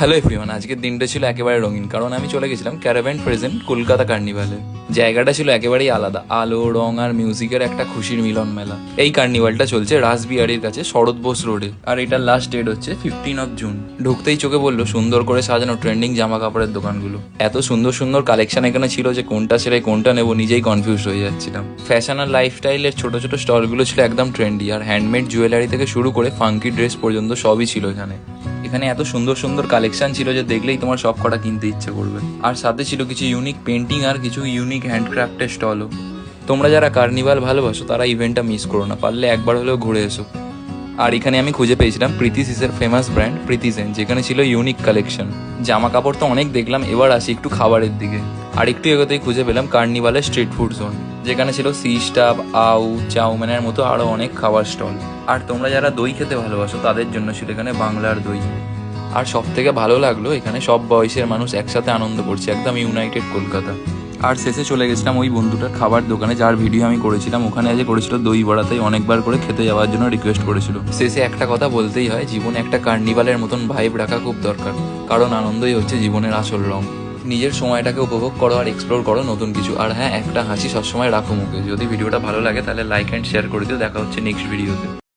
Hello everyone, আজকের দিনটা ছিল একেবারে রঙিন, কারণ আমি চলে গেছিলাম ক্যারাভ্যান প্রেজেন্ট কলকাতা কার্নিভালে। জায়গাটা ছিল একেবারেই আলাদা, আলো রং আর মিউজিকের একটা খুশির মিলন মেলা। এই কার্নিভালটা চলছে রাসবিহারির কাছে শরৎ বোস রোডে, আর এটার লাস্ট ডেট হচ্ছে 15 জুন। ঢুকতেই চোখে বললো সুন্দর করে সাজানো ট্রেন্ডিং জামা কাপড়ের দোকানগুলো। এত সুন্দর সুন্দর কালেকশন এখানে ছিল যে কোনটা ছেড়ে কোনটা নেবো নিজেই কনফিউজ হয়ে যাচ্ছিলাম। ফ্যাশন আর লাইফস্টাইলের ছোট ছোট স্টলগুলো ছিল একদম ট্রেন্ডি, আর হ্যান্ডমেড জুয়েলারি থেকে শুরু করে ফাঙ্কি ড্রেস পর্যন্ত সবই ছিল এখানে। এখানে এত সুন্দর সুন্দর কালেকশন ছিল যে দেখলেই তোমার সব কটা কিনতে ইচ্ছে করবে। আর সাথে ছিল কিছু ইউনিক পেন্টিং আর কিছু ইউনিক হ্যান্ডক্রাফটের স্টলও। তোমরা যারা কার্নিভাল ভালোবাসো তারা ইভেন্টটা মিস করো না, পারলে একবার হলেও ঘুরে এসো। আর এখানে আমি খুঁজে পেয়েছিলাম প্রীতিসিসের ফেমাস ব্র্যান্ড প্রীতিসেন, যেখানে ছিল ইউনিক কালেকশন। জামা কাপড় তো অনেক দেখলাম, এবার আসি একটু খাবারের দিকে। আর একটু এগোতেই খুঁজে পেলাম কার্নিভালের স্ট্রিট ফুড জোন, যেখানে ছিল সি স্টাফ, আউ, চাউমিনের মতো আরো অনেক খাবার স্টল। আর তোমরা যারা দই খেতে ভালোবাসো তাদের জন্য ছিল এখানে বাংলার দই। আর সব থেকে ভালো লাগলো এখানে সব বয়সের মানুষ একসাথে আনন্দ করছে, একদম ইউনাইটেড কলকাতা। আর শেষে চলে গেছিলাম ওই বন্ধুটার খাবার দোকানে যার ভিডিও আমি করেছিলাম। ওখানে আজ করেছিল দই বড়া, তাই অনেকবার করে খেতে যাওয়ার জন্য রিকোয়েস্ট করেছিল। শেষে একটা কথা বলতেই হয়, জীবনে একটা কার্নিভালের মতন ভাইব রাখা খুব দরকার, কারণ আনন্দই হচ্ছে জীবনের আসল রং। নিজের সময়টাকে উপভোগ করো আর এক্সপ্লোর করো নতুন কিছু। আর হ্যাঁ, একটা হাসি সবসময় রাখো মুখে। যদি ভিডিওটা ভালো লাগে তাহলে লাইক অ্যান্ড শেয়ার করে দিও। দেখা হচ্ছে নেক্সট ভিডিওতে।